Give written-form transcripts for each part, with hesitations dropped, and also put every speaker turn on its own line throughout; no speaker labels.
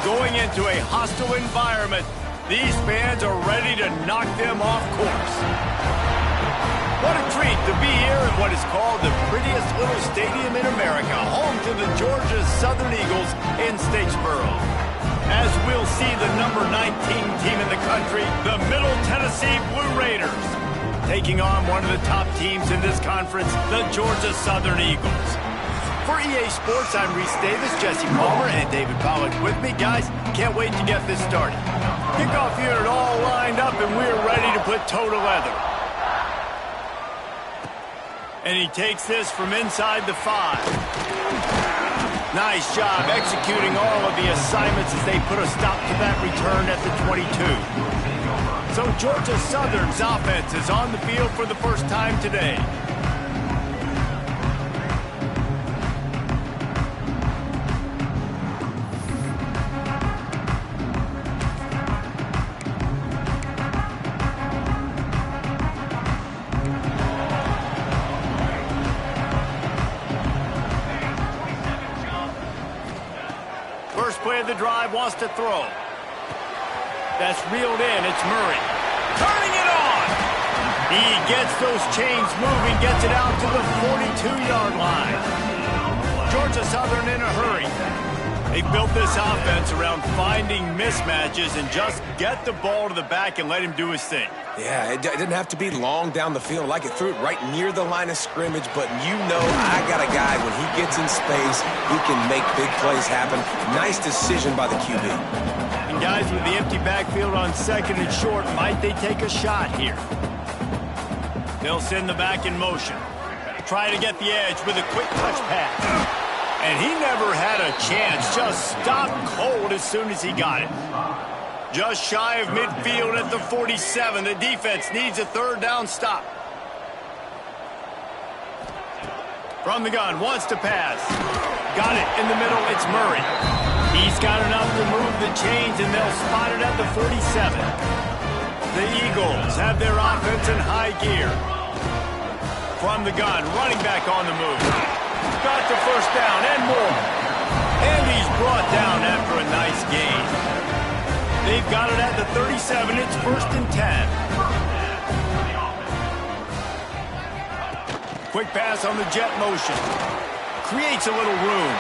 going into a hostile environment. These fans are ready to knock them off course. What a treat to be here at what is called the prettiest little stadium in America, home to the Georgia Southern Eagles in Statesboro. As we'll see the number 19 team in the country, the Middle Tennessee Blue Raiders, taking on one of the top teams in this conference, the Georgia Southern Eagles. For EA Sports, I'm Reese Davis, Jesse Palmer, and David Pollack with me. Guys, can't wait to get this started. Kickoff unit all lined up, and we're ready to put toe to leather. And he takes this from inside the 5. Nice job executing all of the assignments as they put a stop to that return at the 22. So Georgia Southern's offense is on the field for the first time today. First play of the drive, wants to throw. That's reeled in. It's Murray. Turning it on. He gets those chains moving, gets it out to the 42-yard line. Georgia Southern in a hurry. They built this offense around finding mismatches and just get the ball to the back and let him do his thing.
Yeah, it didn't have to be long down the field. Like it threw it right near the line of scrimmage, but you know I got a guy, when he gets in space, he can make big plays happen. Nice decision by the QB.
And guys, with the empty backfield on second and short, might they take a shot here? They'll send the back in motion. Try to get the edge with a quick touch pass. And he never had a chance, just stopped cold as soon as he got it. Just shy of midfield at the 47. The defense needs a third down stop. From the gun, wants to pass. Got it in the middle, it's Murray. He's got enough to move the chains, and they'll spot it at the 47. The Eagles have their offense in high gear. From the gun, running back on the move. Got the first down and more. And he's brought down after a nice gain. They've got it at the 37. It's 1st and 10. Quick pass on the jet motion. Creates a little room.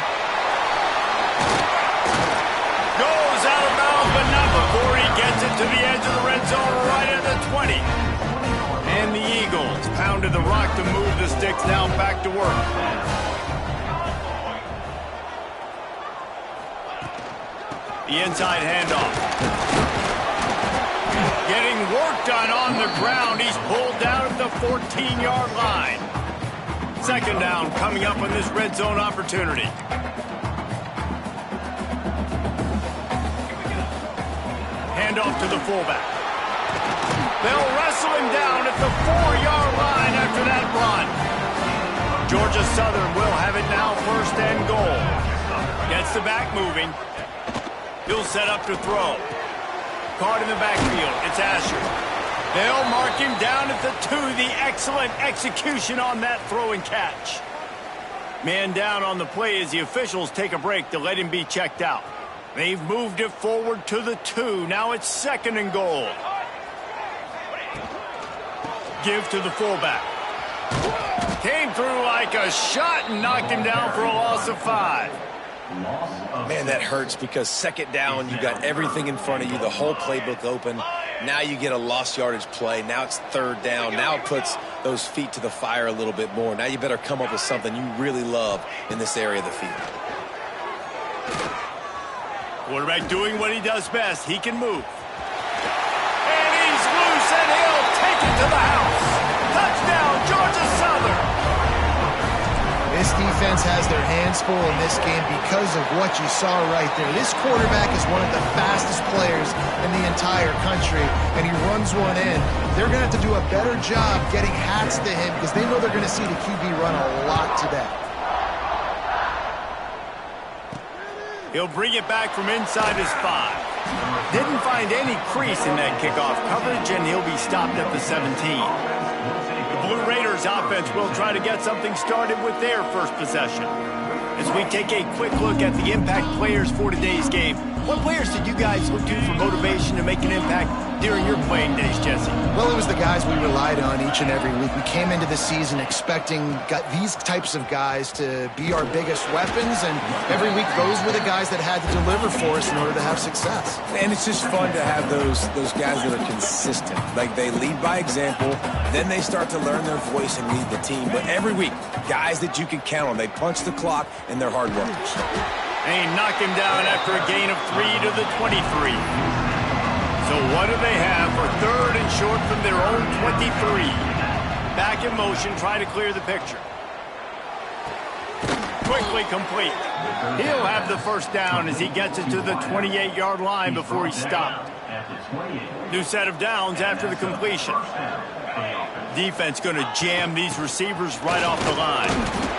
Goes out of bounds, but not before he gets it to the edge of the red zone right at the 20. And the Eagles pounded the rock to move the sticks now back to work. The inside handoff. Getting work done on the ground. He's pulled down at the 14-yard line. Second down coming up on this red zone opportunity. Handoff to the fullback. They'll wrestle him down at the 4-yard line after that run. Georgia Southern will have it now, 1st and goal. Gets the back moving. He'll set up to throw. Caught in the backfield. It's Asher. They'll mark him down at the 2. The excellent execution on that throw and catch. Man down on the play as the officials take a break to let him be checked out. They've moved it forward to the 2. Now it's 2nd and goal. Give to the fullback. Came through like a shot and knocked him down for a loss of 5.
Man, that hurts because 2nd down, you got everything in front of you, the whole playbook open. Now you get a lost yardage play. Now it's 3rd down. Now it puts those feet to the fire a little bit more. Now you better come up with something you really love in this area of the field.
Quarterback doing what he does best. He can move. And he's loose, and he'll take it to the house. Touchdown, Georgia Southern.
This defense has their hands full in this game because of what you saw right there. This quarterback is one of the fastest players in the entire country, and he runs one in. They're going to have to do a better job getting hats to him because they know they're going to see the QB run a lot today.
He'll bring it back from inside his 5. Didn't find any crease in that kickoff coverage, and he'll be stopped at the 17. The Blue Raiders offense will try to get something started with their first possession. As we take a quick look at the impact players for today's game, What players did you guys look to for motivation to make an impact during your playing days, Jesse?
Well, it was the guys we relied on each and every week. We came into the season expecting these types of guys to be our biggest weapons, and every week those were the guys that had to deliver for us in order to have success.
And it's just fun to have those guys that are consistent. Like, they lead by example, then they start to learn their voice and lead the team. But every week, guys that you can count on. They punch the clock, and they're hard workers.
They knocked him down after a gain of 3 to the 23. So what do they have for third and short from their own 23? Back in motion, try to clear the picture. Quickly complete. He'll have the first down as he gets it to the 28-yard line before he's stopped. New set of downs after the completion. Defense going to jam these receivers right off the line.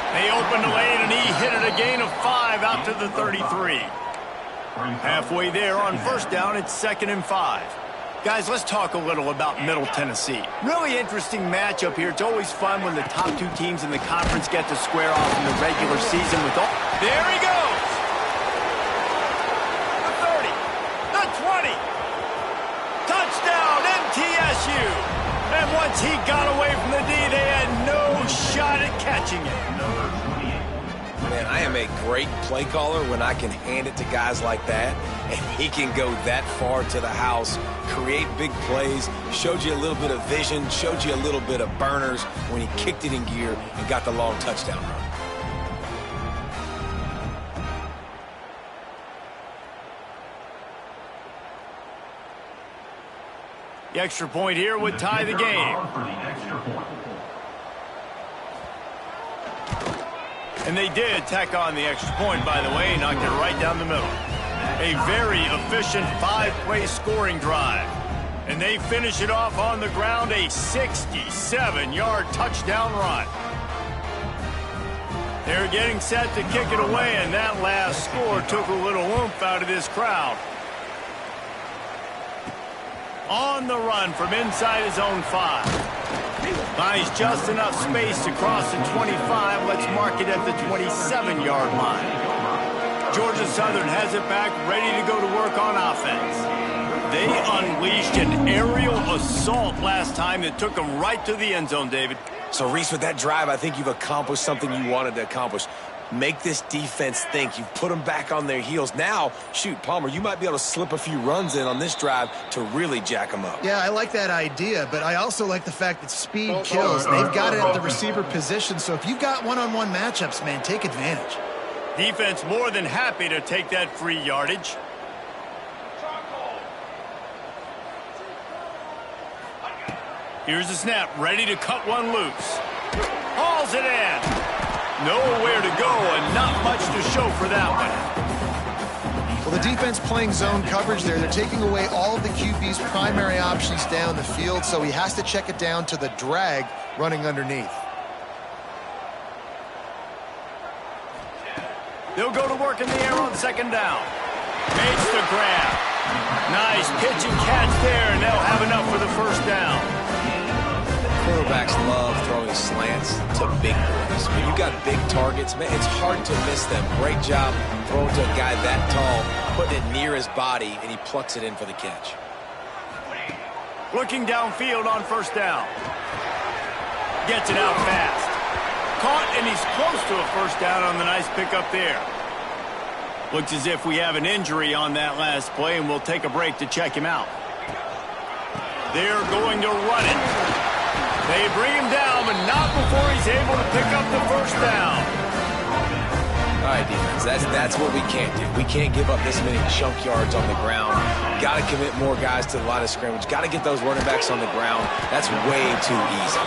They open the lane, and he hit it a gain of 5 out to the 33. Halfway there on first down, it's 2nd and 5. Guys, let's talk a little about Middle Tennessee. Really interesting matchup here. It's always fun when the top two teams in the conference get to square off in the regular season with all... There he goes! The 30, the 20. Touchdown, MTSU! And once he got away from the D, they had no shot at catching it.
Man, I am a great play caller when I can hand it to guys like that, and he can go that far to the house, create big plays, showed you a little bit of vision, showed you a little bit of burners when he kicked it in gear and got the long touchdown run.
The extra point here would tie the game. And they did tack on the extra point, by the way, knocked it right down the middle. A very efficient 5-play scoring drive. And they finish it off on the ground, a 67-yard touchdown run. They're getting set to kick it away, and that last score took a little oomph out of this crowd. On the run from inside his own 5. Finds just enough space to cross the 25. Let's mark it at the 27-yard line. Georgia Southern has it back, ready to go to work on offense. They unleashed an aerial assault last time that took them right to the end zone, David.
So, Reese, with that drive, I think you've accomplished something you wanted to accomplish. Make this defense think. You've put them back on their heels. Now, shoot, Palmer, you might be able to slip a few runs in on this drive to really jack them up.
Yeah, I like that idea, but I also like the fact that speed kills. They've got it at the receiver position, so if you've got one-on-one matchups, man, take advantage.
Defense more than happy to take that free yardage. Here's the snap, ready to cut one loose. Hauls it in. Nowhere to go and not much to show for that one.
Well, the defense playing zone coverage there. They're taking away all of the QB's primary options down the field, so he has to check it down to the drag running underneath.
They'll go to work in the air on 2nd down. Makes the grab. Nice pitch and catch there, and they'll have enough for the first down.
Quarterbacks love throwing slants to big boys. When you got big targets, man, it's hard to miss them. Great job throwing to a guy that tall, putting it near his body, and he plucks it in for the catch.
Looking downfield on 1st down. Gets it out fast. Caught, and he's close to a 1st down on the nice pickup there. Looks as if we have an injury on that last play, and we'll take a break to check him out. They're going to run it. They bring him down, but not before he's able to pick up the 1st down.
All right, defense, that's what we can't do. We can't give up this many chunk yards on the ground. Got to commit more guys to the line of scrimmage. Got to get those running backs on the ground. That's way too easy.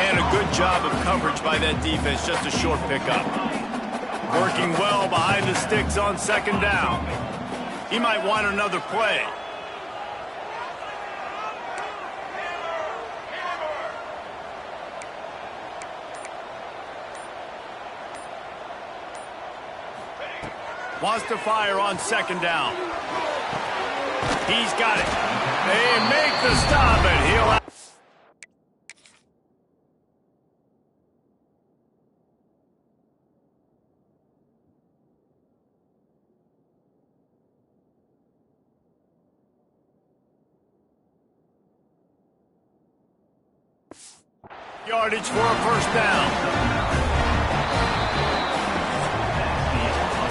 And a good job of coverage by that defense, just a short pickup. Working well behind the sticks on 2nd down. He might want another play. Wants to fire on 2nd down. He's got it. They make the stop, and he'll have... Yardage for a first down.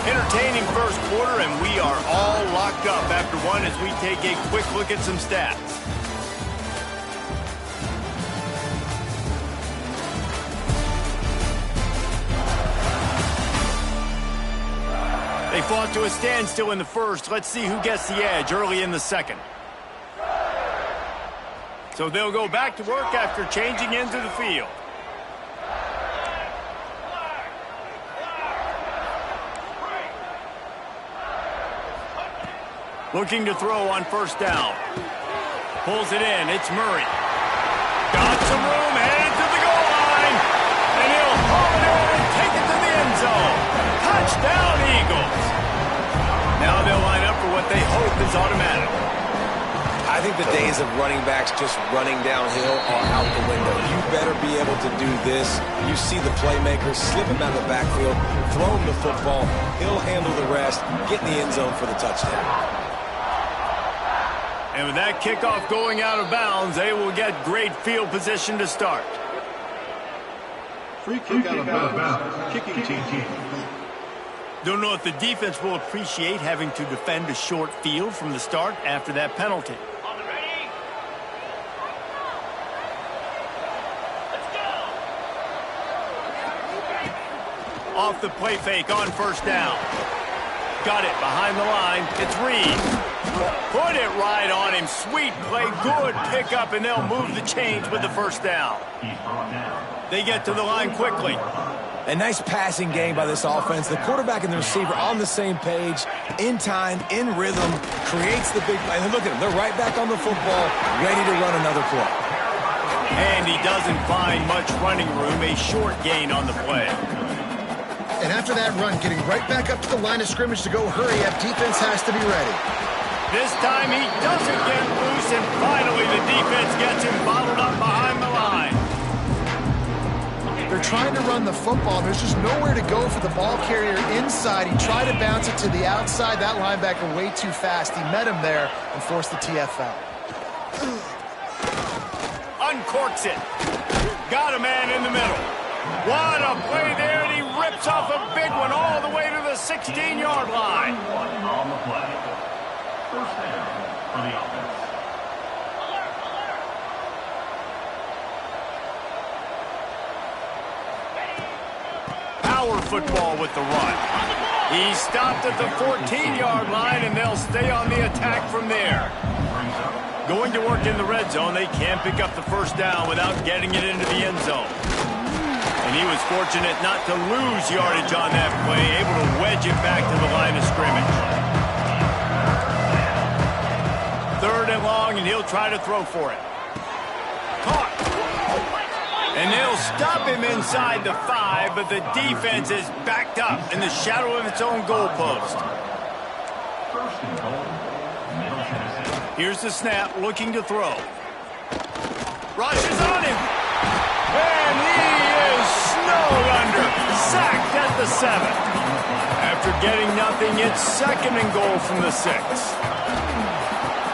Entertaining first quarter, and we are all locked up after one as we take a quick look at some stats. They fought to a standstill in the first. Let's see who gets the edge early in the second. So they'll go back to work after changing into the field. Looking to throw on first down. Pulls it in. It's Murray. Got some room, headed to the goal line. And he'll haul it in and take it to the end zone. Touchdown, Eagles. Now they'll line up for what they hope is automatic.
I think the days of running backs just running downhill are out the window. You better be able to do this. You see the playmaker, slip him out of the backfield, throw him the football. He'll handle the rest, get in the end zone for the touchdown.
And with that kickoff going out of bounds, they will get great field position to start.
Free kick out of bounds. Kicking team.
Don't know if the defense will appreciate having to defend a short field from the start after that penalty. Off the play fake on first down. Got it behind the line. It's Reed. Put it right on him. Sweet play. Good pickup, and they'll move the chains with the first down. They get to the line quickly.
A nice passing game by this offense. The quarterback and the receiver on the same page, in time, in rhythm, creates the big play. And look at them. They're right back on the football, ready to run another play.
And he doesn't find much running room. A short gain on the play.
And after that run, getting right back up to the line of scrimmage to go hurry up, defense has to be ready.
This time he doesn't get loose, and finally the defense gets him bottled up behind the line.
They're trying to run the football. There's just nowhere to go for the ball carrier inside. He tried to bounce it to the outside. That linebacker way too fast. He met him there and forced the TFL.
Uncorks it. Got a man in the middle. What a play there, and he rips off a big one all the way to the 16-yard line.
On the play. First down for the offense.
Power football with the run. He stopped at the 14-yard line, and they'll stay on the attack from there. Going to work in the red zone, they can pick up the first down without getting it into the end zone. And he was fortunate not to lose yardage on that play, able to wedge it back to the line of scrimmage. Third and long, and he'll try to throw for it. Caught. And they'll stop him inside the 5, but the defense is backed up in the shadow of its own goalpost. Here's the snap, looking to throw. Rushes on him. And he is snowed under. Sacked at the 7. After getting nothing, it's second and goal from the 6.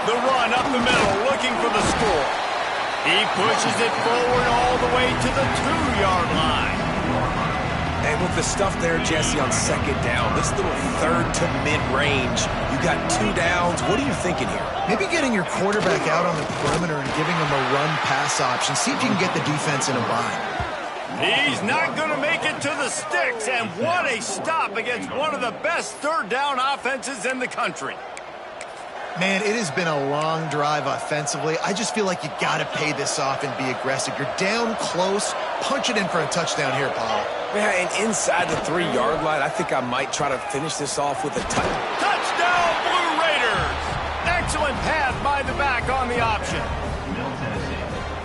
The run up the middle, looking for the score. He pushes it forward all the way to the 2-yard line.
And with the stuff there, Jesse, on second down, this little third to mid-range, you got 2 downs. What are you thinking here?
Maybe getting your quarterback out on the perimeter and giving him a run-pass option. See if you can get the defense in a bind.
He's not going to make it to the sticks, and what a stop against one of the best third-down offenses in the country.
Man, it has been a long drive offensively. I just feel like you got to pay this off and be aggressive. You're down close. Punch it in for a touchdown here, Paul.
Yeah, and inside the 3-yard line, I think I might try to finish this off with a touchdown.
Touchdown, Blue Raiders! Excellent pass by the back on the option.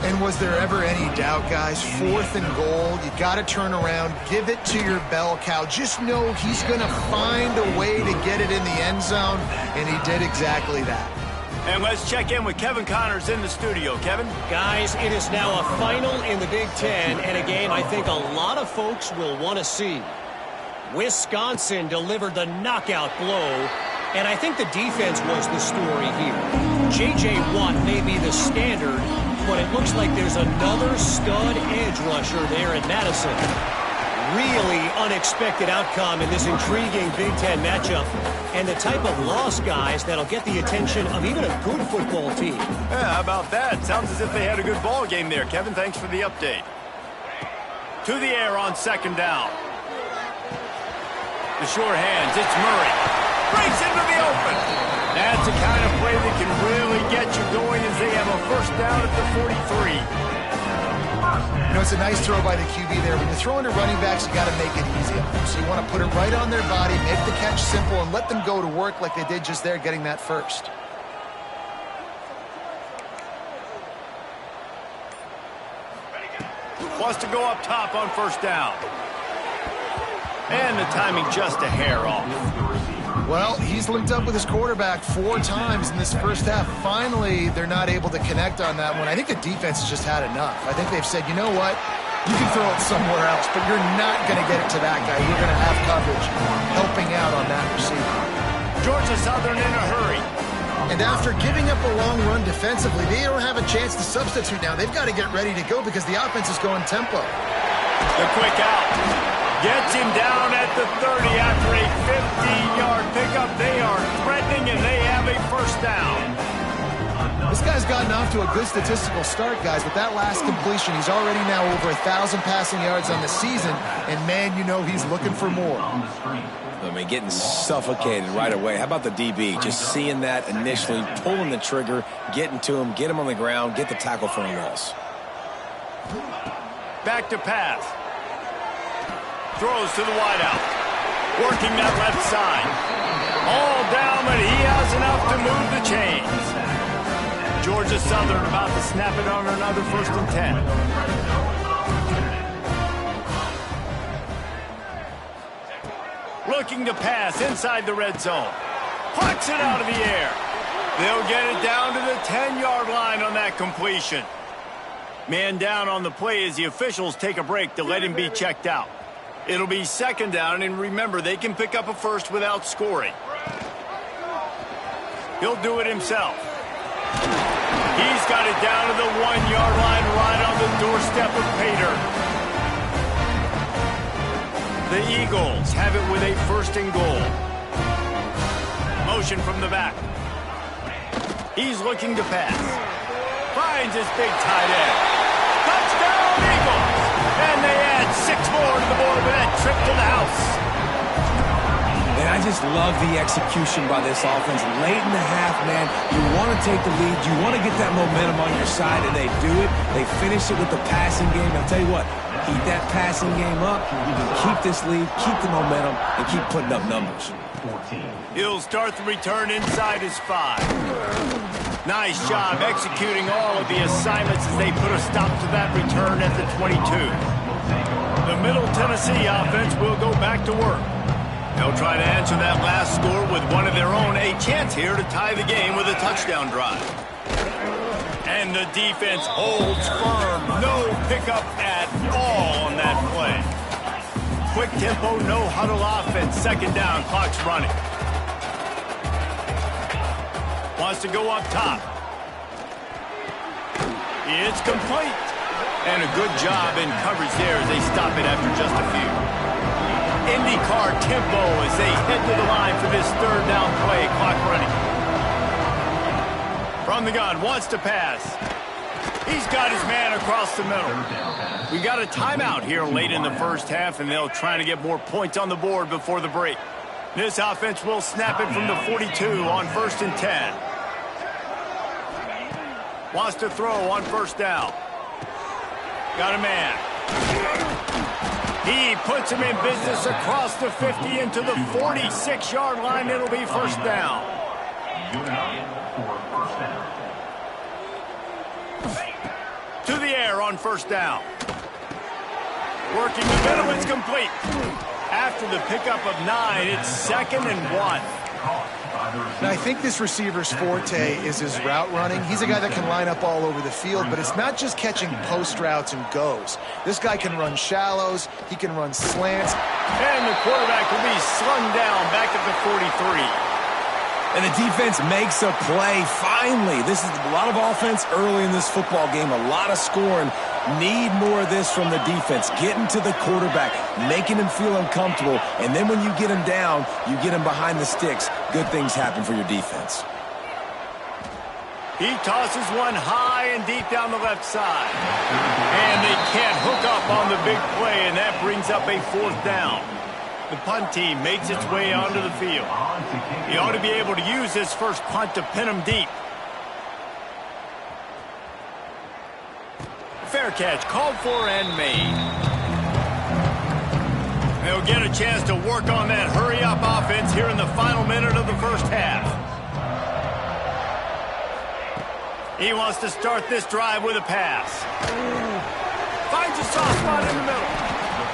And was there ever any doubt, guys? 4th and goal. You got to turn around. Give it to your bell cow. Just know he's going to find a way to get it in the end zone, and he did exactly that.
And let's check in with Kevin Connors in the studio. Kevin?
Guys, it is now a final in the Big Ten, and a game I think a lot of folks will want to see. Wisconsin delivered the knockout blow And I think the defense was the story here. J.J. Watt may be the standard, but it looks like there's another stud edge rusher there at Madison. Really unexpected outcome in this intriguing Big Ten matchup, and the type of loss, guys, that'll get the attention of even a good football team.
Yeah, how about that? Sounds as if they had a good ball game there. Kevin, thanks for the update. To the air on second down. The short hands, it's Murray. Breaks into the open. That's the kind of play that can really get you going as they have a first down at the 43.
You know, it's a nice throw by the QB there. When you're throwing to running backs, you got to make it easy on them. So you want to put it right on their body, make the catch simple, and let them go to work like they did just there, getting that first.
Wants to go up top on first down. And the timing just a hair off.
Well, he's linked up with his quarterback 4 times in this first half. Finally, they're not able to connect on that one. I think the defense has just had enough. I think they've said, you know what? You can throw it somewhere else, but you're not going to get it to that guy. You're going to have coverage helping out on that receiver.
Georgia Southern in a hurry.
And after giving up a long run defensively, they don't have a chance to substitute now. They've got to get ready to go because the offense is going tempo.
The quick out. Gets him down at the 30 after a 15-yard pickup. They are threatening, and they have a first down.
This guy's gotten off to a good statistical start, guys. With that last completion, he's already now over 1,000 passing yards on the season. And, man, you know he's looking for more.
I mean, getting suffocated right away. How about the DB? Just seeing that initially, pulling the trigger, getting to him, get him on the ground, get the tackle for a loss.
Back to pass. Throws to the wideout. Working that left side. All down, but he has enough to move the chains. Georgia Southern about to snap it on another 1st and 10. Looking to pass inside the red zone. Pucks it out of the air. They'll get it down to the 10-yard line on that completion. Man down on the play as the officials take a break to let him be checked out. It'll be second down, and remember, they can pick up a first without scoring. He'll do it himself. He's got it down to the 1-yard line right on the doorstep of Pater. The Eagles have it with a 1st and goal. Motion from the back. He's looking to pass. Finds his big tight end. Touchdown, Eagles! And they add 6 more to the board with that trip to the house.
And I just love the execution by this offense. Late in the half, man, you want to take the lead. You want to get that momentum on your side, and they do it. They finish it with the passing game. I'll tell you what, keep that passing game up. You can keep this lead, keep the momentum, and keep putting up numbers.
He'll start the return inside his 5. Nice job executing all of the assignments as they put a stop to that return at the 22. The Middle Tennessee offense will go back to work. They'll try to answer that last score with one of their own. A chance here to tie the game with a touchdown drive. And the defense holds firm. No pickup at all on that play. Quick tempo, no huddle offense. Second down, clock's running. Wants to go up top. It's complete. And a good job in coverage there as they stop it after just a few. IndyCar tempo as they head to the line for this 3rd down play. Clock running. From the gun, wants to pass. He's got his man across the middle. We got a timeout here late in the first half, and they'll try to get more points on the board before the break. This offense will snap it from the 42 on 1st and 10. Wants to throw on 1st down. Got a man. He puts him in business across the 50 into the 46-yard line. It'll be 1st down. To the air on 1st down. Working the middle, it's complete. After the pickup of 9, it's 2nd and 1.
Now, I think this receiver's forte is his route running. He's a guy that can line up all over the field, but it's not just catching post routes and goes. This guy can run shallows. He can run slants.
And the quarterback will be slung down back at the 43.
And the defense makes a play. Finally, this is a lot of offense early in this football game, a lot of scoring. Need more of this from the defense. Getting to the quarterback, making him feel uncomfortable, and then when you get him down, you get him behind the sticks. Good things happen for your defense.
He tosses one high and deep down the left side. And they can't hook up on the big play, and that brings up a 4th down. The punt team makes its way onto the field. He ought to be able to use this first punt to pin him deep. Fair catch called for and made. They'll get a chance to work on that hurry-up offense here in the final minute of the first half. He wants to start this drive with a pass. Finds a soft spot in the middle.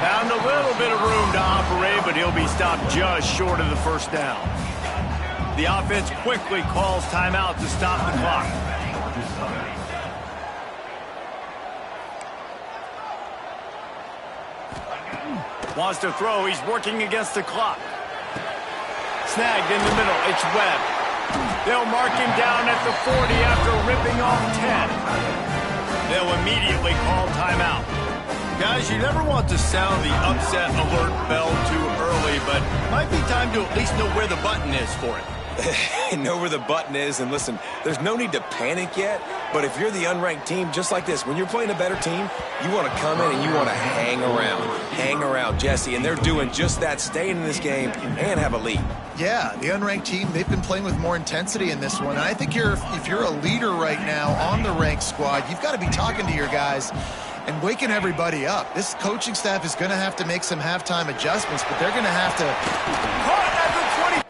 Found a little bit of room to operate, but he'll be stopped just short of the first down. The offense quickly calls timeout to stop the clock. Wants to throw. He's working against the clock. Snagged in the middle. It's Webb. They'll mark him down at the 40 after ripping off 10. They'll immediately call timeout. Guys, you never want to sound the upset alert bell too early, but might be time to at least know where the button is for it.
Know where the button is, and listen, there's no need to panic yet, but if you're the unranked team, just like this, when you're playing a better team, you want to come in and you want to hang around, Jesse, and they're doing just that, staying in this game and have a lead.
Yeah, the unranked team, they've been playing with more intensity in this one, and I think if you're a leader right now on the ranked squad, you've got to be talking to your guys and waking everybody up. This coaching staff is going to have to make some halftime adjustments, but they're going to have to...
Caught at the 20.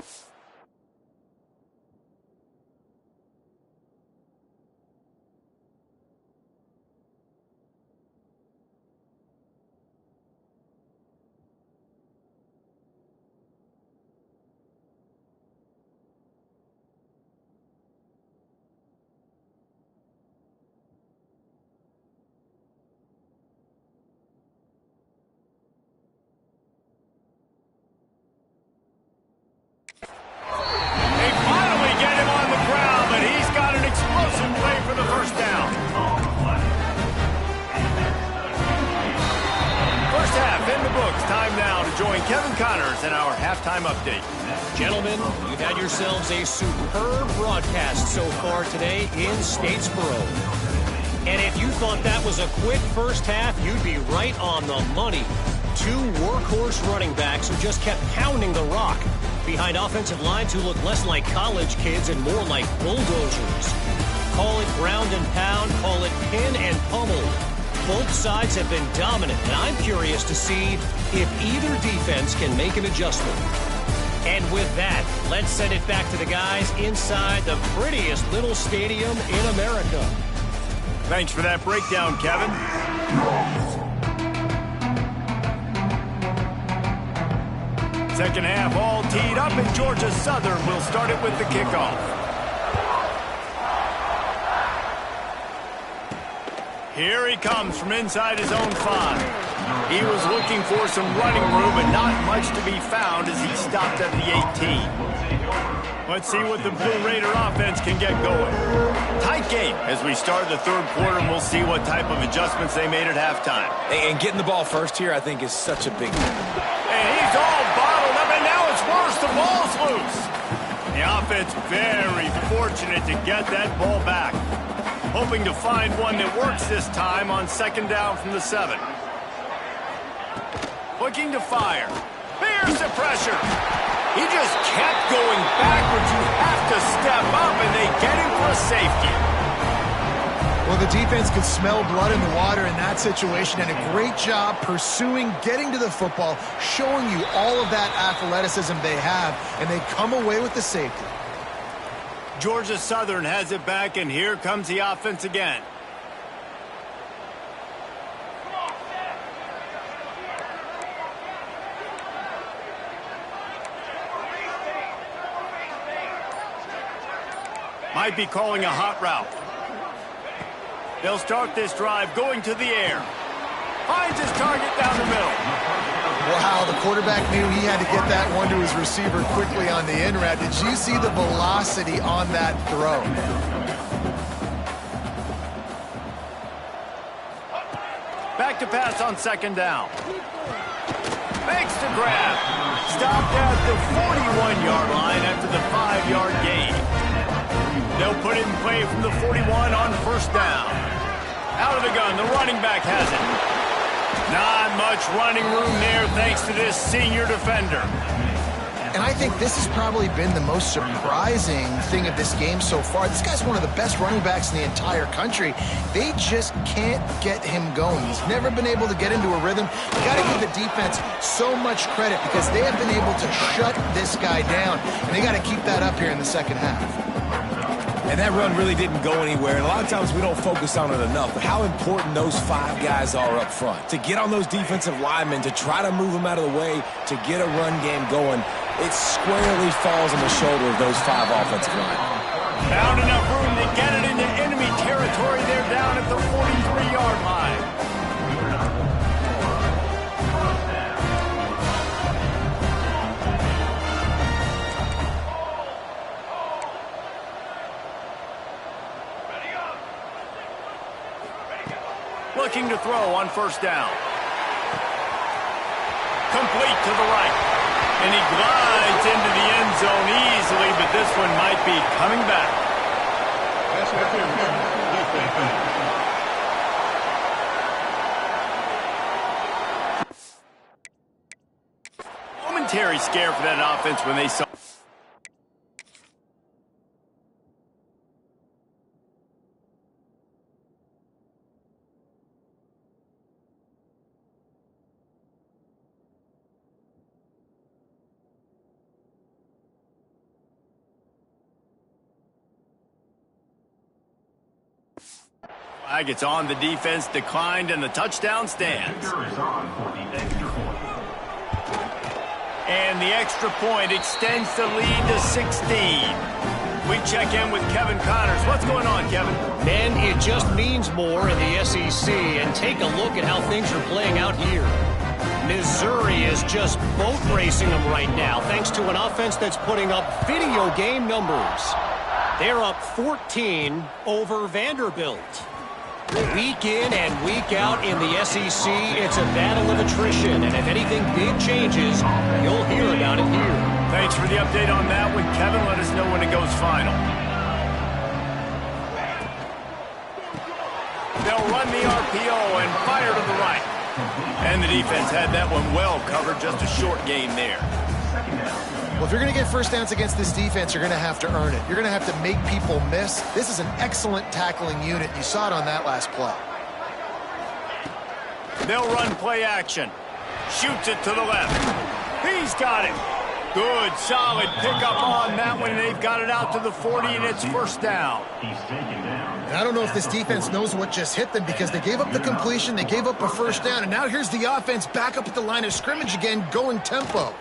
Update.
Gentlemen, you've had yourselves a superb broadcast so far today in Statesboro. And if you thought that was a quick first half, you'd be right on the money. 2 workhorse running backs who just kept pounding the rock behind offensive lines who look less like college kids and more like bulldozers. Call it ground and pound, call it pin and pummel. Both sides have been dominant, and I'm curious to see if either defense can make an adjustment. And with that, let's send it back to the guys inside the prettiest little stadium in America.
Thanks for that breakdown, Kevin. Second half all teed up, and Georgia Southern will start it with the kickoff. Here he comes from inside his own 5. He was looking for some running room, but not much to be found as he stopped at the 18. Let's see what the Blue Raider offense can get going. Tight game as we start the third quarter, and we'll see what type of adjustments they made at halftime.
And getting the ball first here, I think, is such a big deal.
And he's all bottled up, and now it's worse. The ball's loose. The offense very fortunate to get that ball back. Hoping to find one that works this time on second down from the 7. Looking to fire. Here's the pressure. He just kept going backwards. You have to step up, and they get him for a safety.
Well, the defense could smell blood in the water in that situation, and a great job pursuing, getting to the football, showing you all of that athleticism they have, and they come away with the safety.
Georgia Southern has it back, and here comes the offense again. Might be calling a hot route. They'll start this drive going to the air. Finds his target down the middle.
Wow, the quarterback knew he had to get that one to his receiver quickly on the in route. Did you see the velocity on that throw?
Back to pass on second down. Makes the grab. Stopped at the 41-yard line after the 5-yard gain. They'll put it in play from the 41 on first down. Out of the gun, the running back has it. Not much running room there thanks to this senior defender.
And I think this has probably been the most surprising thing of this game so far. This guy's one of the best running backs in the entire country. They just can't get him going. He's never been able to get into a rhythm. You got to give the defense so much credit because they have been able to shut this guy down, and they got to keep that up here in the second half.
And that run really didn't go anywhere, and a lot of times we don't focus on it enough, but how important those 5 guys are up front. To get on those defensive linemen, to try to move them out of the way, to get a run game going, it squarely falls on the shoulder of those 5 offensive linemen.
Found enough room to get it into enemy territory. They're down at the 43-yard line. Looking to throw on first down. Complete to the right. And he glides into the end zone easily, but this one might be coming back. Momentary scare for that offense when they saw. Flag, it's on, the defense declined, and the touchdown stands. And the extra point extends the lead to 16. We check in with Kevin Connors. What's going on, Kevin?
Man, it just means more in the SEC, and take a look at how things are playing out here. Missouri is just boat racing them right now, thanks to an offense that's putting up video game numbers. They're up 14 over Vanderbilt. Week in and week out in the SEC, it's a battle of attrition, and if anything big changes, you'll hear about it here.
Thanks for the update on that one, Kevin. Let us know when it goes final. They'll run the RPO and fire to the right. And the defense had that one well covered, just a short gain there.
Well, if you're going to get first downs against this defense, you're going to have to earn it. You're going to have to make people miss. This is an excellent tackling unit. You saw it on that last play.
They'll run play action. Shoots it to the left. He's got it. Good, solid pickup on that one. They've got it out to the 40, and it's first down.
And I don't know if this defense knows what just hit them because they gave up the completion, they gave up a first down, and now here's the offense back up at the line of scrimmage again, going tempo.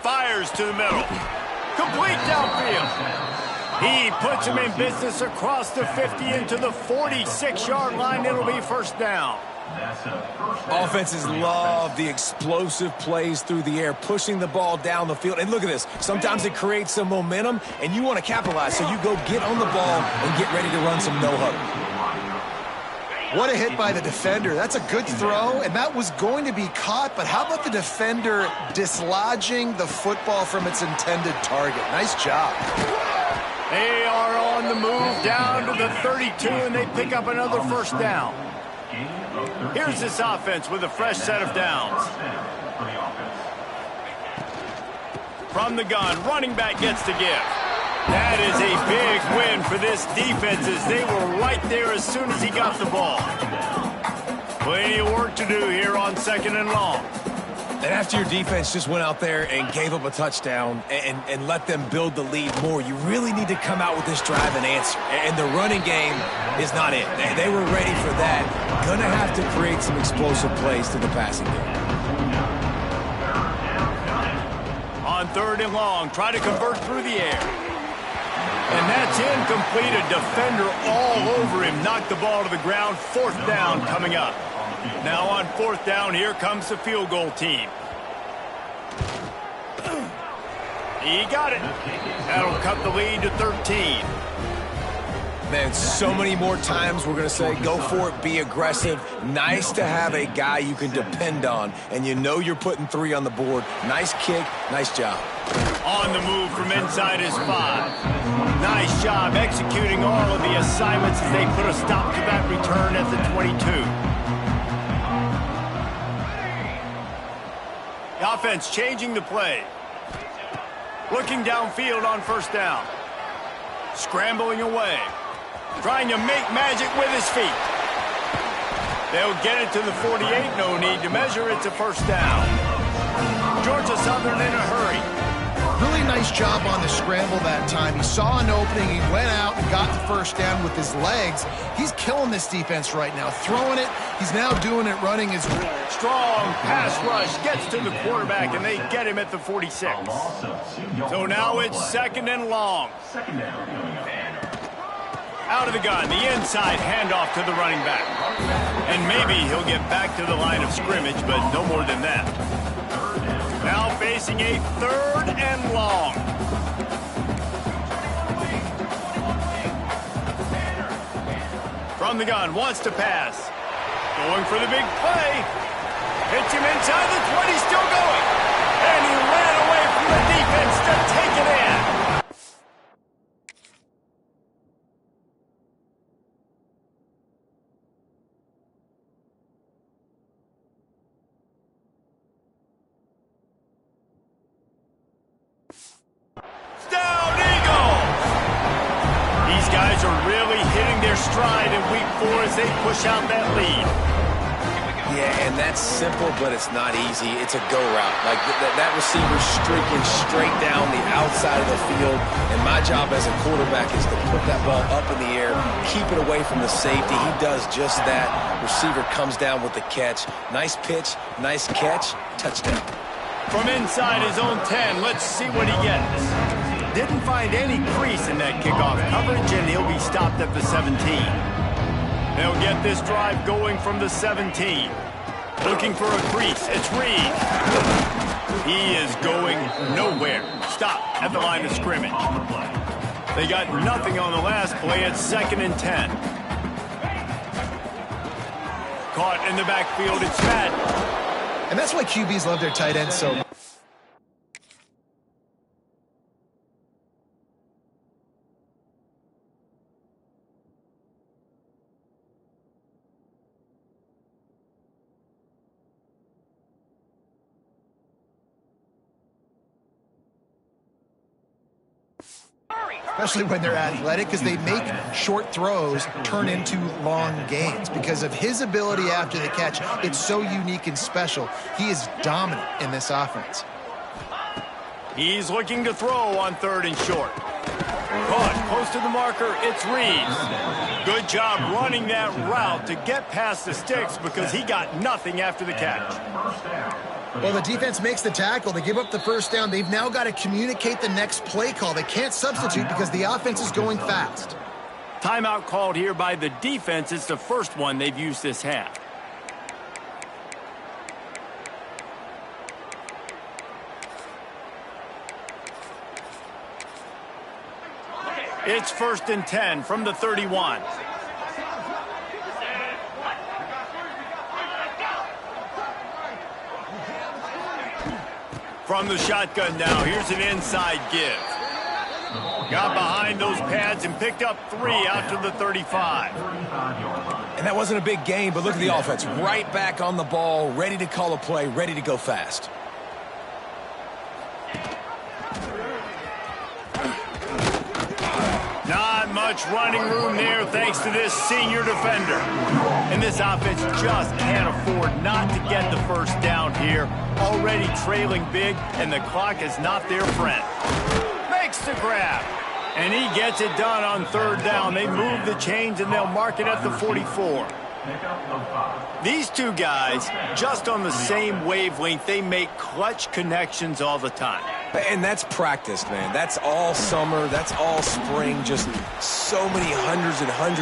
Fires to the middle. Complete downfield. He puts him in business across the 50 into the 46-yard line. It'll be first down.
Offenses love the explosive plays through the air, pushing the ball down the field. And look at this. Sometimes it creates some momentum, and you want to capitalize. So you go get on the ball and get ready to run some no-huddle.
What a hit by the defender. That's a good throw, and that was going to be caught, but how about the defender dislodging the football from its intended target? Nice job.
They are on the move down to the 32, and they pick up another first down. Here's this offense with a fresh set of downs. From the gun, running back gets the give. That is a big win for this defense as they were right there as soon as he got the ball. Plenty of work to do here on second and long.
And after your defense just went out there and gave up a touchdown and let them build the lead more, you really need to come out with this drive and answer. And the running game is not it. They were ready for that. Gonna have to create some explosive plays to the passing game.
On third and long, try to convert through the air. And that's incomplete. A defender all over him. Knocked the ball to the ground. Fourth down coming up. Now on 4th down, here comes the field goal team. He got it. That'll cut the lead to 13.
Man, so many more times we're going to say, go for it, be aggressive. Nice to have a guy you can depend on, and you know you're putting 3 on the board. Nice kick, nice job.
On the move from inside his 5. Nice job executing all of the assignments as they put a stop to that return at the 22. The offense changing the play. Looking downfield on 1st down. Scrambling away. Trying to make magic with his feet. They'll get it to the 48. No need to measure. It's a 1st down. Georgia Southern in a hurry.
Really nice job on the scramble that time. He saw an opening. He went out and got the 1st down with his legs. He's killing this defense right now. Throwing it. He's now doing it running his...
Strong pass rush gets to the quarterback, and they get him at the 46. So now it's 2nd and long. Out of the gun, the inside handoff to the running back. And maybe he'll get back to the line of scrimmage, but no more than that. Now facing a 3rd and long. From the gun, wants to pass. Going for the big play. Hits him inside the 20, still going. And he ran away from the defense to take it in. Down Eagle! These guys are really hitting their stride in week 4 as they push out that lead.
Yeah, and that's simple, but it's not easy. It's a go route. Like, that receiver's streaking straight down the outside of the field, and my job as a quarterback is to put that ball up in the air, keep it away from the safety. He does just that. Receiver comes down with the catch. Nice pitch, nice catch, touchdown.
From inside his own 10, let's see what he gets. Didn't find any crease in that kickoff coverage, and he'll be stopped at the 17. They'll get this drive going from the 17. Looking for a crease. It's Reed. He is going nowhere. Stop at the line of scrimmage. They got nothing on the last play. It's 2nd and 10. Caught in the backfield. It's Madden.
And that's why QBs love their tight ends so much. Especially when they're athletic, because they make short throws turn into long gains. Because of his ability after the catch, it's so unique and special. He is dominant in this offense.
He's looking to throw on 3rd and short. Caught close to the marker, it's Reeves. Good job running that route to get past the sticks because he got nothing after the catch.
Well, the defense makes the tackle. They give up the 1st down. They've now got to communicate the next play call. They can't substitute because the offense is going fast.
Timeout called here by the defense. It's the first one they've used this half. It's 1st and 10 from the 31. From the shotgun now, here's an inside give. Got behind those pads and picked up 3 out to the 35.
And that wasn't a big gain, but look at the offense. Right back on the ball, ready to call a play, ready to go fast.
Not much running room there thanks to this senior defender. And this offense just can't afford not to get the 1st down here. Already trailing big, and the clock is not their friend. Makes the grab. And he gets it done on 3rd down. They move the chains, and they'll mark it at the 44.
Pickup of 5.
These two guys, just on the same wavelength, they make clutch connections all the time.
And that's practice, man. That's all summer. That's all spring. Just so many hundreds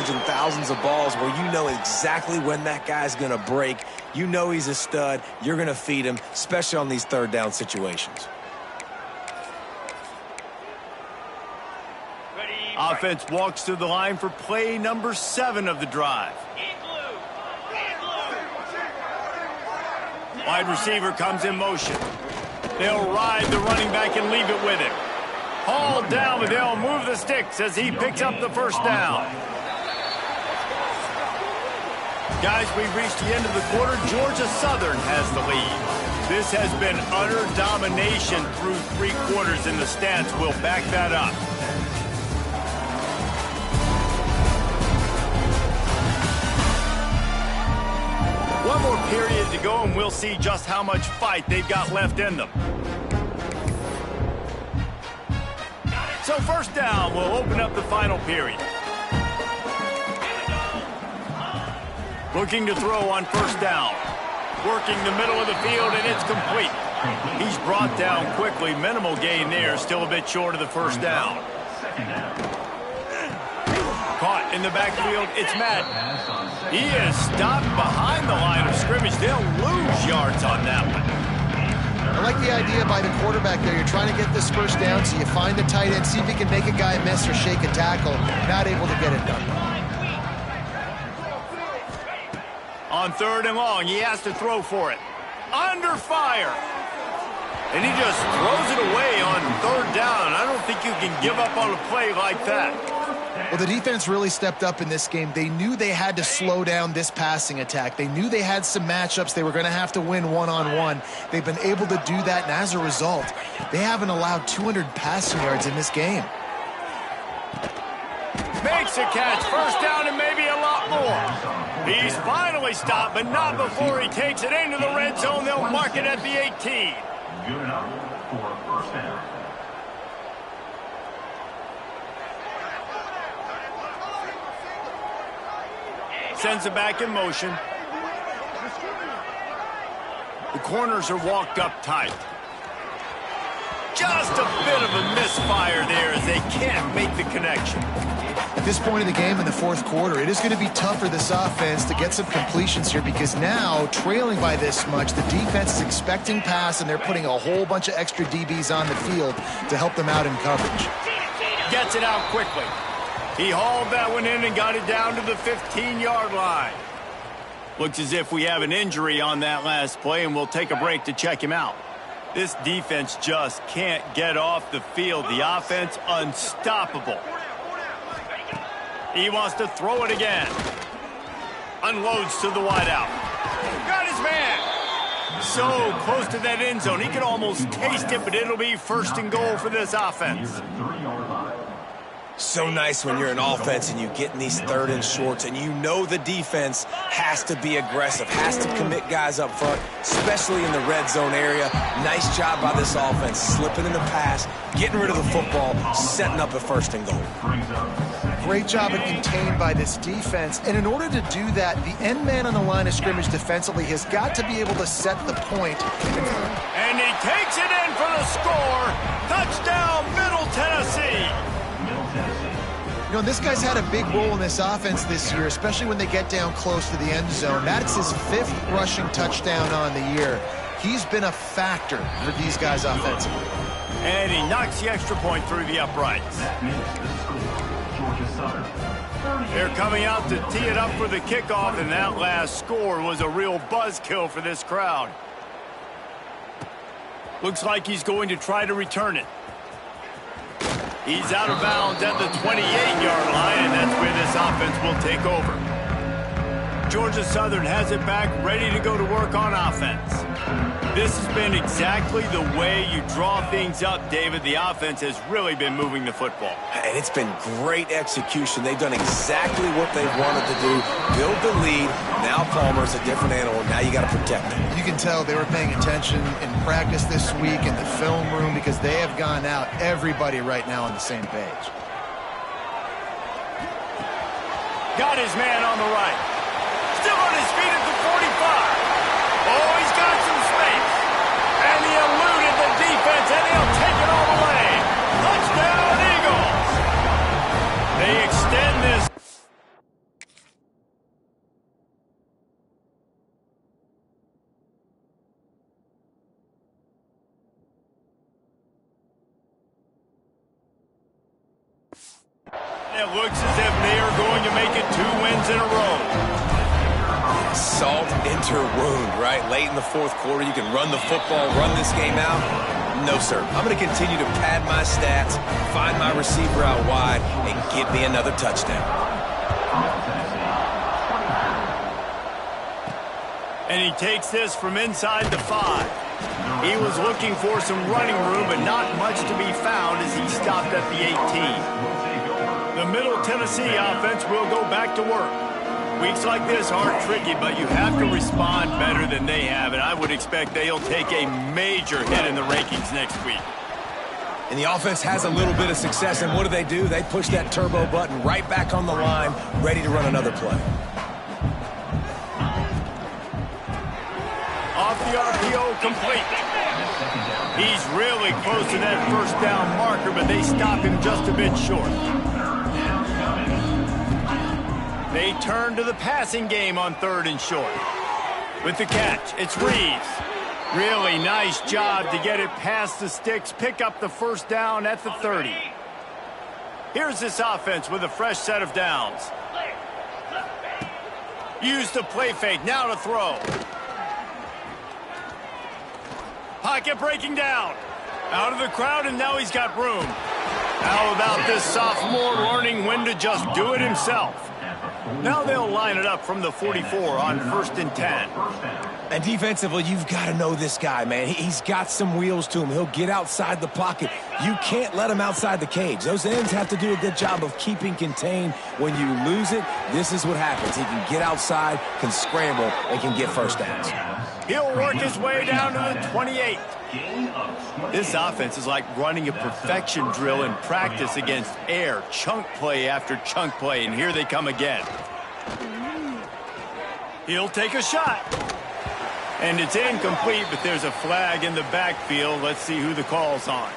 and thousands of balls where you know exactly when that guy's going to break. You know he's a stud. You're going to feed him, especially on these third down situations.
Offense walks to the line for play number 7 of the drive. Wide receiver comes in motion. They'll ride the running back and leave it with him. Hauled down, but they'll move the sticks as he picks up the first down. Guys, we've reached the end of the quarter. Georgia Southern has the lead. This has been utter domination through 3 quarters, and the stats will back that up. One more period to go, and we'll see just how much fight they've got left in them. So first down will open up the final period. Looking to throw on first down. Working the middle of the field, and it's complete. He's brought down quickly. Minimal gain there, still a bit short of the first down. Caught in the backfield, it's Madden. He is stopped behind the line of scrimmage. They'll lose yards on that one.
I like the idea by the quarterback there. You're trying to get this first down, so you find the tight end, see if he can make a guy miss or shake a tackle. Not able to get it done.
On 3rd and long, he has to throw for it. Under fire. And he just throws it away on 3rd down. I don't think you can give up on a play like that.
Well, the defense really stepped up in this game. They knew they had to slow down this passing attack. They knew they had some matchups they were going to have to win one-on-one. They've been able to do that, and as a result, they haven't allowed 200 passing yards in this game.
Makes a catch, first down, and maybe a lot more. He's finally stopped, but not before he takes it into the red zone. They'll mark it at the 18.
Good enough for a first down.
Sends it back in motion. The corners are walked up tight. Just a bit of a misfire there as they can't make the connection.
At this point of the game in the 4th quarter, it is going to be tough for this offense to get some completions here because now, trailing by this much, the defense is expecting pass, and they're putting a whole bunch of extra DBs on the field to help them out in coverage.
Gets it out quickly. He hauled that one in and got it down to the 15-yard line. Looks as if we have an injury on that last play, and we'll take a break to check him out. This defense just can't get off the field. The offense unstoppable. He wants to throw it again. Unloads to the wideout. Got his man. So close to that end zone. He can almost taste it, but it'll be 1st and goal for this offense.
So nice when you're an offense and you get in these 3rd and shorts and you know the defense has to be aggressive, has to commit guys up front, especially in the red zone area. Nice job by this offense, slipping in the pass, getting rid of the football, setting up a 1st and goal.
Great job of contained by this defense. And in order to do that, the end man on the line of scrimmage defensively has got to be able to set the point.
And he takes it in for the score. Touchdown, Middle Tennessee.
You know, this guy's had a big role in this offense this year, especially when they get down close to the end zone. That's his 5th rushing touchdown on the year. He's been a factor for these guys offensively.
And he knocks the extra point through the uprights. They're coming out to tee it up for the kickoff, and that last score was a real buzzkill for this crowd. Looks like he's going to try to return it. He's out of bounds at the 28-yard line, and that's where this offense will take over. Georgia Southern has it back, ready to go to work on offense. This has been exactly the way you draw things up, David. The offense has really been moving the football.
And it's been great execution. They've done exactly what they wanted to do. Build the lead. Now Palmer's a different animal. Now you got to protect him.
You can tell they were paying attention in practice this week in the film room because they have gone out, everybody right now on the same page.
Got his man on the right. Still on his feet at the 45. Oh, he's got some space. And he eluded the defense, and he'll take it all the way. Touchdown, Eagles. They extend this. It looks as if they are going to make it 2 wins in a row.
Salt into wound, right? Late in the fourth quarter, you can run the football, run this game out. No, sir. I'm going to continue to pad my stats, find my receiver out wide, and give me another touchdown.
And he takes this from inside the 5. He was looking for some running room, but not much to be found as he stopped at the 18. The Middle Tennessee offense will go back to work. Weeks like this aren't tricky, but you have to respond better than they have, and I would expect they'll take a major hit in the rankings next week.
And the offense has a little bit of success, and what do? They push that turbo button right back on the line, ready to run another play.
Off the RPO, complete. He's really close to that first down marker, but they stop him just a bit short. They turn to the passing game on 3rd and short. With the catch, it's Reeves. Really nice job to get it past the sticks, pick up the first down at the 30. Here's this offense with a fresh set of downs. Use the play fake, now to throw. Pocket breaking down. Out of the crowd, and now he's got room. How about this sophomore learning when to just do it himself? Now they'll line it up from the 44 on 1st and 10.
And defensively, you've got to know this guy, man. He's got some wheels to him. He'll get outside the pocket. You can't let him outside the cage. Those ends have to do a good job of keeping contained. When you lose it, this is what happens. He can get outside, can scramble, and can get first downs.
He'll work his way down to the 28. This offense is like running a perfection drill in practice against air, chunk play after chunk play, and here they come again. He'll take a shot. And it's incomplete, but there's a flag in the backfield. Let's see who the call's on.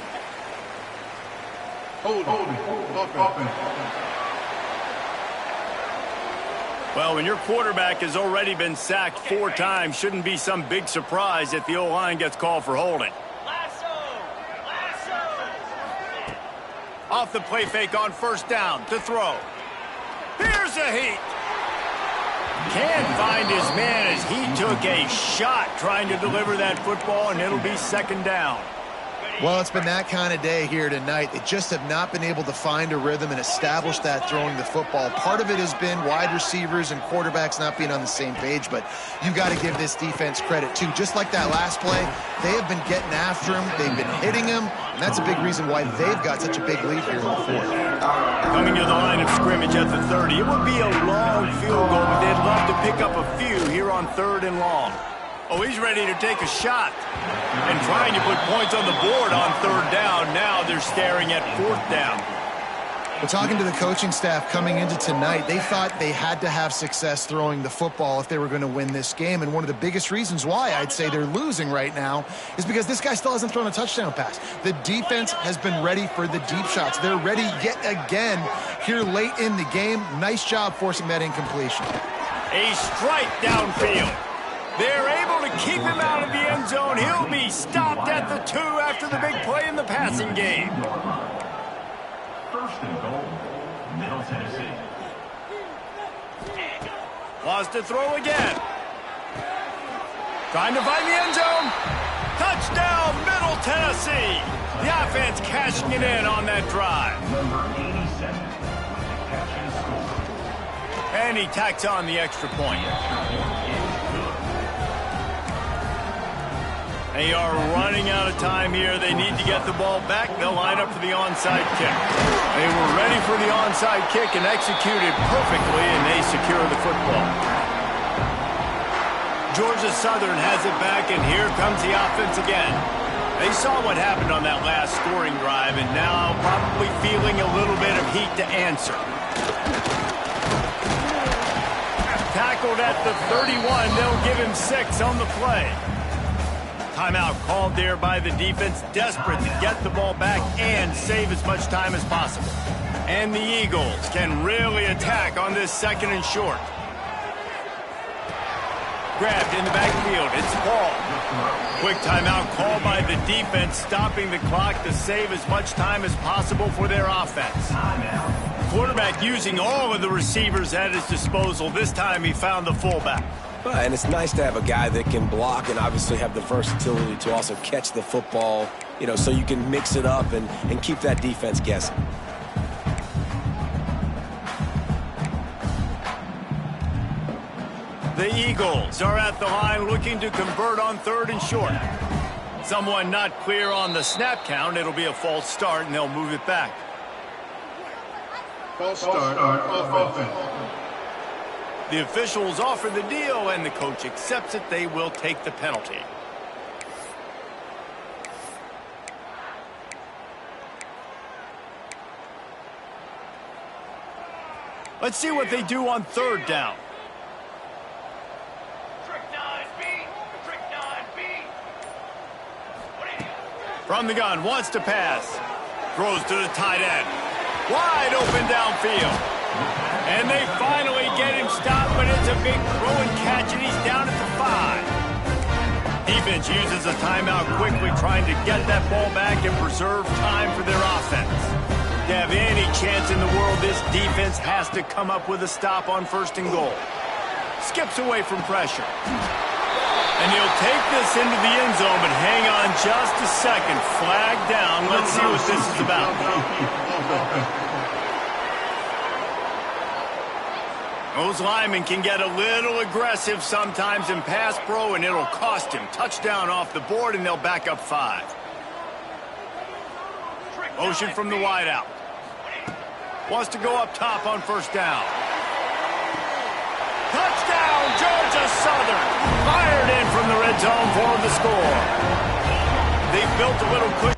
Well, when your quarterback has already been sacked 4 times, shouldn't be some big surprise if the O-line gets called for holding. Off the play fake on 1st down to throw. Here's a heat. Can't find his man as he took a shot trying to deliver that football, and it'll be 2nd down.
Well, it's been that kind of day here tonight. They just have not been able to find a rhythm and establish that throwing the football. Part of it has been wide receivers and quarterbacks not being on the same page, but you got to give this defense credit too. Just like that last play, they have been getting after him. They've been hitting him, and that's a big reason why they've got such a big lead here in the 4th.
Coming to the line of scrimmage at the 30. It would be a long field goal, but they'd love to pick up a few here on 3rd and long. Oh, he's ready to take a shot and trying to put points on the board on 3rd down. Now they're staring at 4th down.
Well, talking to the coaching staff coming into tonight, they thought they had to have success throwing the football if they were going to win this game. And one of the biggest reasons why I'd say they're losing right now is because this guy still hasn't thrown a touchdown pass. The defense has been ready for the deep shots. They're ready yet again here late in the game. Nice job forcing that incompletion.
A strike downfield. They're able to keep him out of the end zone. He'll be stopped at the 2 after the big play in the passing game.
1st and goal, Middle Tennessee.
Lost to throw again. Trying to find the end zone. Touchdown, Middle Tennessee. The offense cashing it in on that drive.
Number 87 with the catch and score.
And he tacks on the extra point. They are running out of time here. They need to get the ball back. They'll line up for the onside kick. They were ready for the onside kick and executed perfectly, and they secure the football. Georgia Southern has it back, and here comes the offense again. They saw what happened on that last scoring drive, and now probably feeling a little bit of heat to answer. Tackled at the 31. They'll give him 6 on the play. Timeout called there by the defense, desperate to get the ball back and save as much time as possible. And the Eagles can really attack on this 2nd and short. Grabbed in the backfield. It's Paul. Quick timeout called by the defense, stopping the clock to save as much time as possible for their offense. Quarterback using all of the receivers at his disposal. This time he found the fullback.
And it's nice to have a guy that can block and obviously have the versatility to also catch the football, so you can mix it up and keep that defense guessing.
The Eagles are at the line looking to convert on 3rd and short. Someone not clear on the snap count. It'll be a false start, and they'll move it back.
False start offense.
The officials offer the deal, and the coach accepts it. They will take the penalty. Let's see what they do on 3rd down. From the gun, wants to pass. Throws to the tight end. Wide open downfield. And they finally get him stopped, but it's a big throw and catch, and he's down at the 5. Defense uses a timeout quickly, trying to get that ball back and preserve time for their offense. To have any chance in the world, this defense has to come up with a stop on 1st and goal. Skips away from pressure. And he'll take this into the end zone, but hang on just a second. Flag down. Let's see what this is about. Those linemen can get a little aggressive sometimes in pass pro, and it'll cost him. Touchdown off the board, and they'll back up 5. Motion from the wideout. Wants to go up top on 1st down. Touchdown, Georgia Southern. Fired in from the red zone for the score. They built a little quick.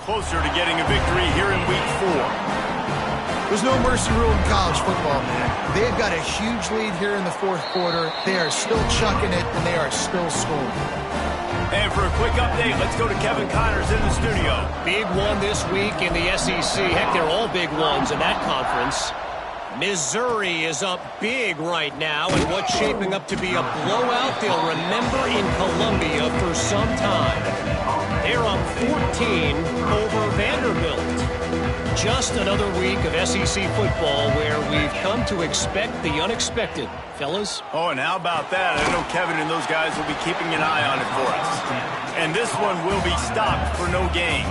Closer to getting a victory here in week 4.
There's no mercy rule in college football, man. They've got a huge lead here in the 4th quarter. They are still chucking it, and they are still scoring.
And for a quick update, let's go to Kevin Connors in the studio.
Big one this week in the SEC. Heck, they're all big ones in that conference. Missouri is up big right now, and what's shaping up to be a blowout they'll remember in Columbia for some time. They're up 14 over Vanderbilt. Just another week of SEC football where we've come to expect the unexpected, fellas.
Oh, and how about that? I know Kevin and those guys will be keeping an eye on it for us. And this one will be stopped for no gain.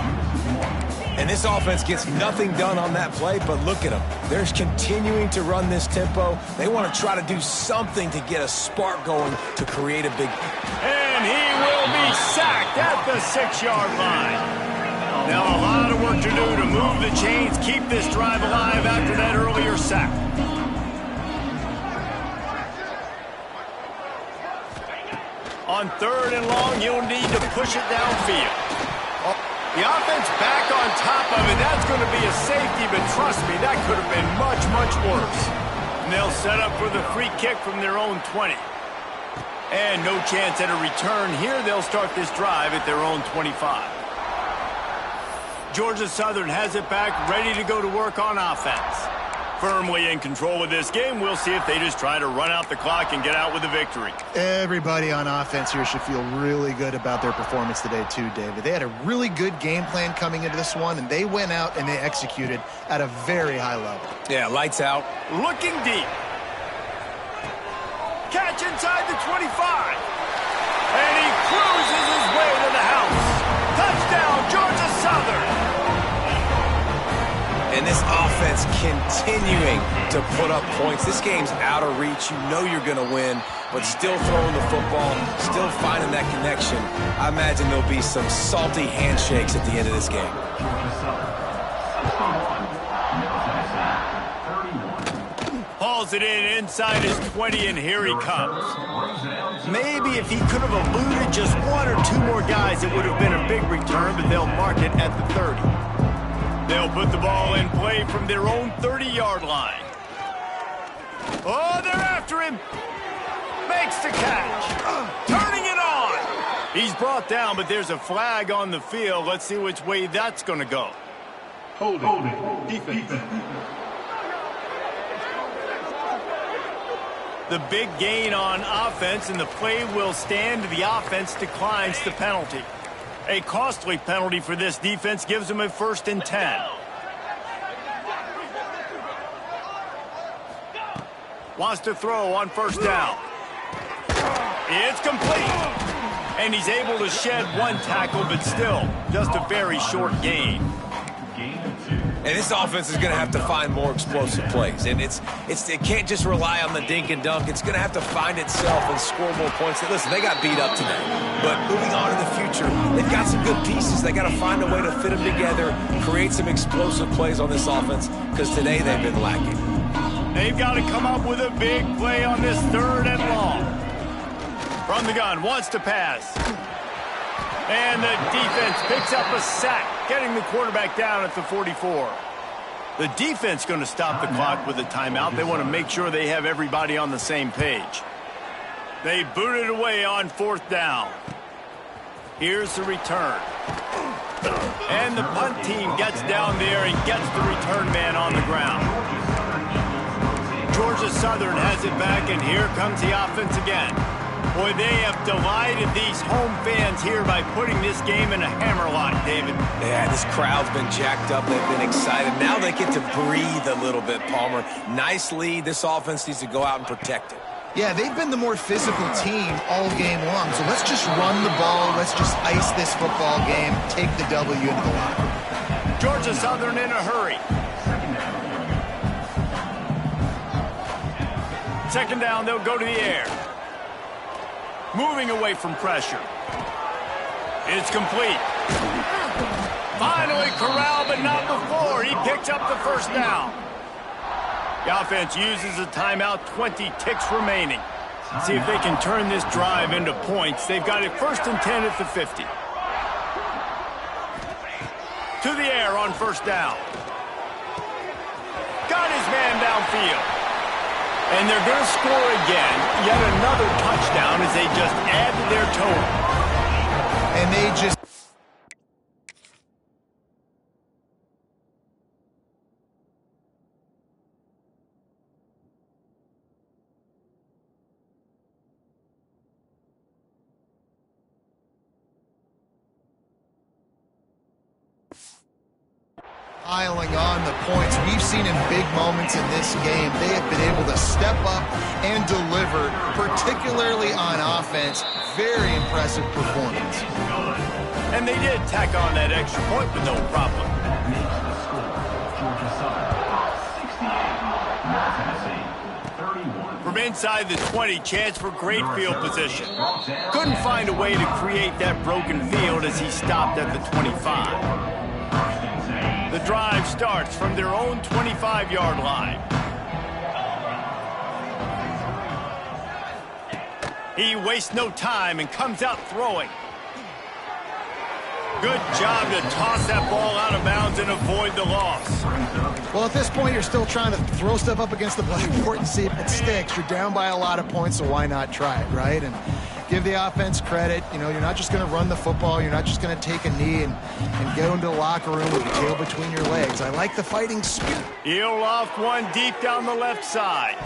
And this offense gets nothing done on that play, but look at them. They're continuing to run this tempo. They want to try to do something to get a spark going to create a big...
And he will be sacked at the 6-yard line. Now a lot of work to do to move the chains, keep this drive alive after that earlier sack. On 3rd and long, you'll need to push it downfield. The offense back on top of it. That's going to be a safety, but trust me, that could have been much, much worse. And they'll set up for the free kick from their own 20. And no chance at a return here. They'll start this drive at their own 25. Georgia Southern has it back, ready to go to work on offense. Firmly in control of this game. We'll see if they just try to run out the clock and get out with a victory.
Everybody on offense here should feel really good about their performance today too, David. They had a really good game plan coming into this one, and they went out and they executed at a very high level.
Yeah, lights out.
Looking deep. Catch inside the 25. And he cruises his way to the house. Touchdown, Georgia Southern.
And this offense continuing to put up points. This game's out of reach. You know you're going to win, but still throwing the football, still finding that connection. I imagine there'll be some salty handshakes at the end of this game.
Hauls it in inside his 20, and here he comes. Maybe if he could have eluded just one or two more guys, it would have been a big return, but they'll mark it at the 30. They'll put the ball in play from their own 30-yard line. Oh, they're after him. Makes the catch. Turning it on. He's brought down, but there's a flag on the field. Let's see which way that's going to go.
Holding. Defense.
The big gain on offense, and the play will stand. The offense declines the penalty. A costly penalty for this defense gives them a 1st and 10. Wants to throw on 1st down. It's complete. And he's able to shed one tackle, but still just a very short gain.
And this offense is going to have to find more explosive plays. And it can't just rely on the dink and dunk. It's going to have to find itself and score more points. Listen, they got beat up today. But moving on in the future, they've got some good pieces. They got to find a way to fit them together, create some explosive plays on this offense, because today they've been lacking.
They've got to come up with a big play on this 3rd and long. From the gun, wants to pass. And the defense picks up a sack, getting the quarterback down at the 44. The defense going to stop the clock with a timeout. They want to make sure they have everybody on the same page. They boot it away on 4th down. Here's the return. And the punt team gets down there and gets the return man on the ground. Georgia Southern has it back, and here comes the offense again. Boy, they have delighted these home fans here by putting this game in a hammerlock, David.
Yeah, this crowd's been jacked up. They've been excited. Now they get to breathe a little bit, Palmer. Nice lead. This offense needs to go out and protect it.
Yeah, they've been the more physical team all game long. So let's just run the ball. Let's just ice this football game. Take the W into the locker room.
Georgia Southern in a hurry. 2nd down, they'll go to the air. Moving away from pressure. It's complete. Finally corralled, but not before. He picks up the 1st down. The offense uses a timeout, 20 ticks remaining. See if they can turn this drive into points. They've got it 1st and 10 at the 50. To the air on 1st down. Got his man downfield. And they're going to score again. Yet another touchdown as they just add to their total.
And they just... piling on the points. We've seen in big moments in this game, they have been able to step up and deliver, particularly on offense. Very impressive performance.
And they did tack on that extra point with no problem. From inside the 20, chance for great field position. Couldn't find a way to create that broken field as he stopped at the 25. The drive starts from their own 25-yard line. He wastes no time and comes out throwing. Good job to toss that ball out of bounds and avoid the loss.
Well, at this point, you're still trying to throw stuff up against the blackboard and see if it sticks. You're down by a lot of points, so why not try it, right? And give the offense credit. You know, you're not just going to run the football. You're not just going to take a knee and go into the locker room with your tail between your legs. I like the fighting spirit.
He'll loft one deep down the left side.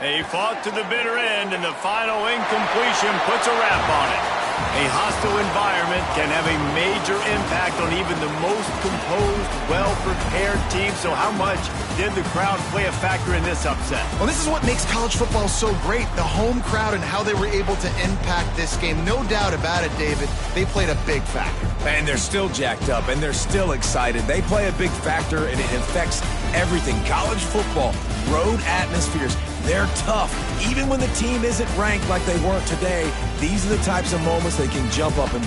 He fought to the bitter end, and the final incompletion puts a wrap on it. A hostile environment can have a major impact on even the most composed, well-prepared team. So how much did the crowd play a factor in this upset?
Well, this is what makes college football so great, the home crowd and how they were able to impact this game. No doubt about it, David. They played a big factor.
And they're still jacked up, and they're still excited. They play a big factor, and it affects everything. College football, road atmospheres, they're tough. Even when the team isn't ranked like they weren't today, these are the types of moments they can jump up and